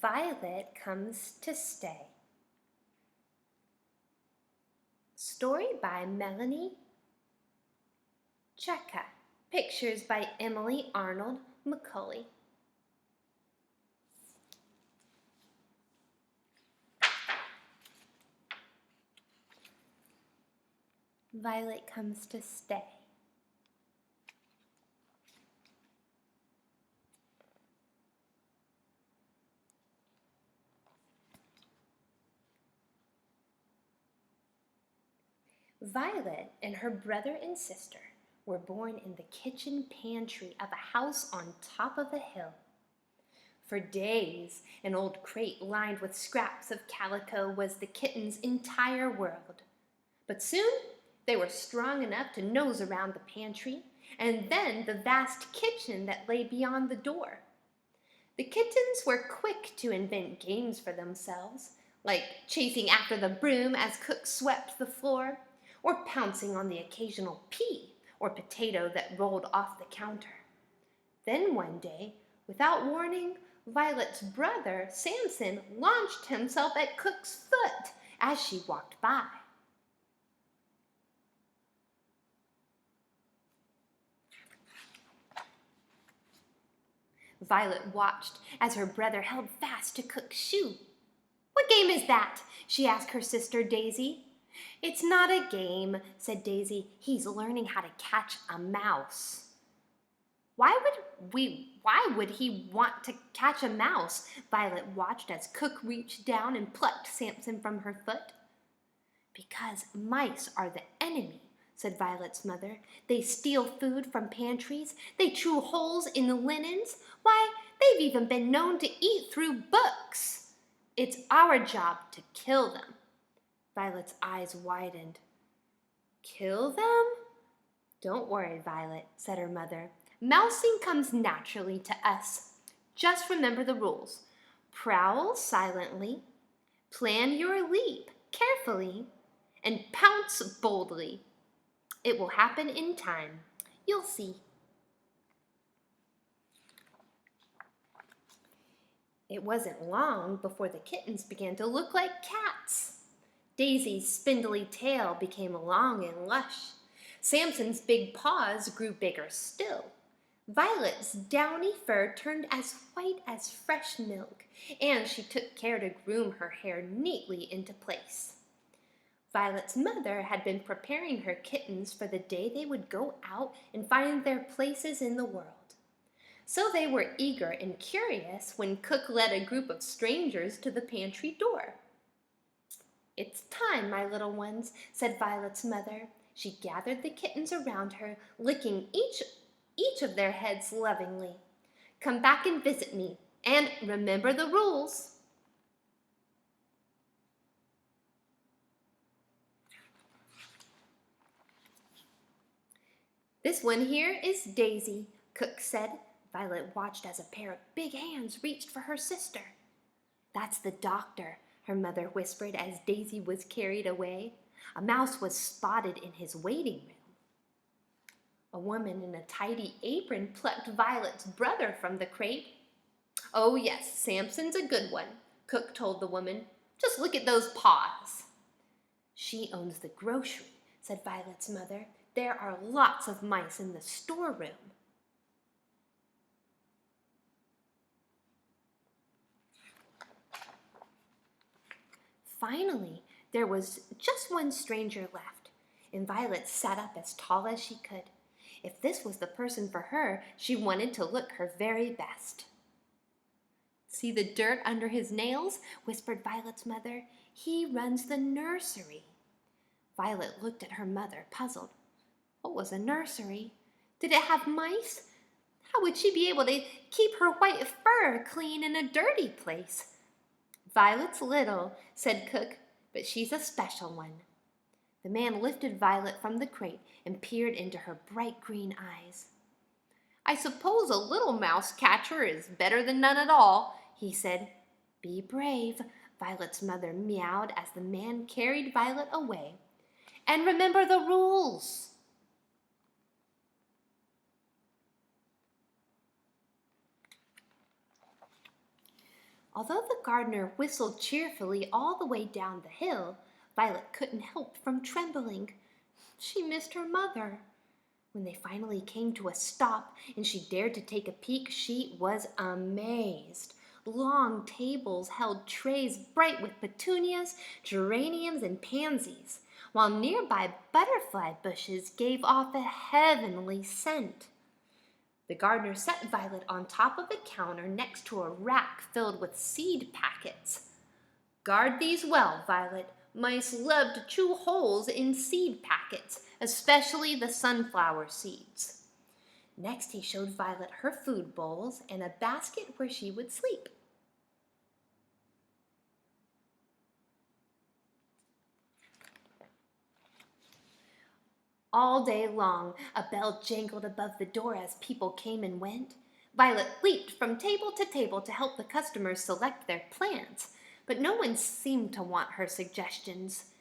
Violet Comes to Stay. Story by Melanie Cheka. Pictures by Emily Arnold McCulley. Violet comes to stay. Violet and her brother and sister were born in the kitchen pantry of a house on top of a hill. For days, an old crate lined with scraps of calico was the kitten's entire world. But soon they were strong enough to nose around the pantry and then the vast kitchen that lay beyond the door. The kittens were quick to invent games for themselves, like chasing after the broom as Cook swept the floor, or pouncing on the occasional pea or potato that rolled off the counter. Then one day, without warning, Violet's brother, Samson, launched himself at Cook's foot as she walked by. Violet watched as her brother held fast to Cook's shoe. "What game is that?" she asked her sister Daisy. "It's not a game," said Daisy. "He's learning how to catch a mouse." Why would he want to catch a mouse?" Violet watched as Cook reached down and plucked Samson from her foot. "Because mice are the enemy," said Violet's mother. "They steal food from pantries. They chew holes in the linens. Why, they've even been known to eat through books. It's our job to kill them." Violet's eyes widened. "Kill them?" "Don't worry, Violet," said her mother. "Mousing comes naturally to us. Just remember the rules. Prowl silently, plan your leap carefully, and pounce boldly. It will happen in time. You'll see." It wasn't long before the kittens began to look like cats. Daisy's spindly tail became long and lush. Samson's big paws grew bigger still. Violet's downy fur turned as white as fresh milk, and she took care to groom her hair neatly into place. Violet's mother had been preparing her kittens for the day they would go out and find their places in the world. So they were eager and curious when Cook led a group of strangers to the pantry door. "It's time, my little ones," said Violet's mother. She gathered the kittens around her, licking each of their heads lovingly. "Come back and visit me, and remember the rules." "This one here is Daisy," Cook said. Violet watched as a pair of big hands reached for her sister. "That's the doctor," her mother whispered as Daisy was carried away. A mouse was spotted in his waiting room. A woman in a tidy apron plucked Violet's brother from the crate. "Oh yes, Samson's a good one," Cook told the woman. "Just look at those paws." "She owns the grocery," said Violet's mother. "There are lots of mice in the storeroom." Finally, there was just one stranger left, and Violet sat up as tall as she could. If this was the person for her, she wanted to look her very best. "See the dirt under his nails?" whispered Violet's mother. "He runs the nursery." Violet looked at her mother, puzzled. What was a nursery? Did it have mice? How would she be able to keep her white fur clean in a dirty place? "Violet's little," said Cook, "but she's a special one." The man lifted Violet from the crate and peered into her bright green eyes. "I suppose a little mouse catcher is better than none at all," he said. "Be brave," Violet's mother meowed as the man carried Violet away. "And remember the rules." Although the gardener whistled cheerfully all the way down the hill, Violet couldn't help from trembling. She missed her mother. When they finally came to a stop and she dared to take a peek, she was amazed. Long tables held trays bright with petunias, geraniums, and pansies, while nearby butterfly bushes gave off a heavenly scent. The gardener set Violet on top of a counter next to a rack filled with seed packets. "Guard these well, Violet. Mice love to chew holes in seed packets, especially the sunflower seeds." Next, he showed Violet her food bowls and a basket where she would sleep. All day long, a bell jangled above the door as people came and went. Violet leaped from table to table to help the customers select their plants, but no one seemed to want her suggestions.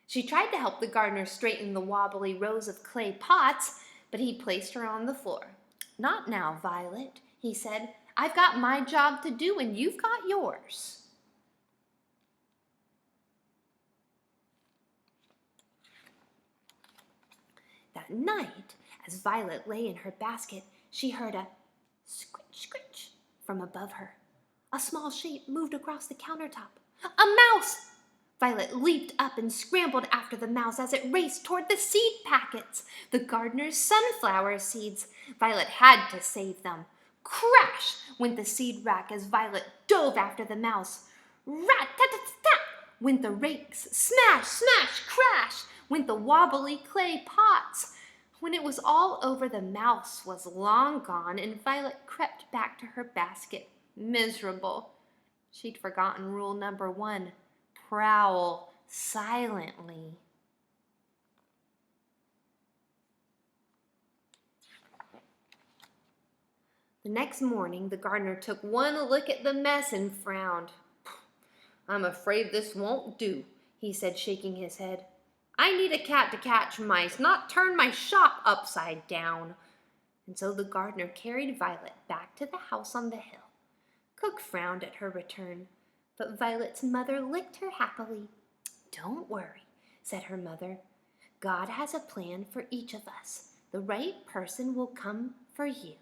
She tried to help the gardener straighten the wobbly rows of clay pots, but he placed her on the floor. "Not now, Violet," he said. "I've got my job to do and you've got yours." That night, as Violet lay in her basket, she heard a scritch, scritch from above her. A small shape moved across the countertop. A mouse! Violet leaped up and scrambled after the mouse as it raced toward the seed packets, the gardener's sunflower seeds. Violet had to save them. Crash went the seed rack as Violet dove after the mouse. Rat-tat-tat-tat went the rakes. Smash, smash, crash went the wobbly clay pots. When it was all over, the mouse was long gone, and Violet crept back to her basket, miserable. She'd forgotten rule number 1, prowl silently. The next morning, the gardener took one look at the mess and frowned. "I'm afraid this won't do," he said, shaking his head. "I need a cat to catch mice, not turn my shop upside down." And so the gardener carried Violet back to the house on the hill. Cook frowned at her return, but Violet's mother licked her happily. "Don't worry," said her mother. "God has a plan for each of us. The right person will come for you."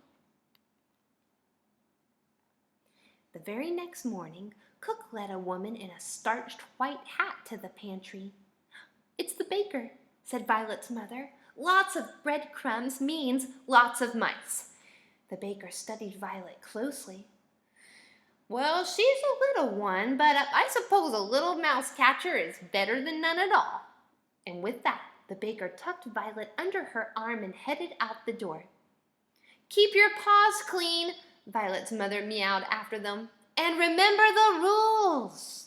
The very next morning, Cook led a woman in a starched white hat to the pantry. "It's the baker," said Violet's mother. "Lots of breadcrumbs means lots of mice." The baker studied Violet closely. "Well, she's a little one, but I suppose a little mouse catcher is better than none at all." And with that, the baker tucked Violet under her arm and headed out the door. "Keep your paws clean," Violet's mother meowed after them. "And remember the rules."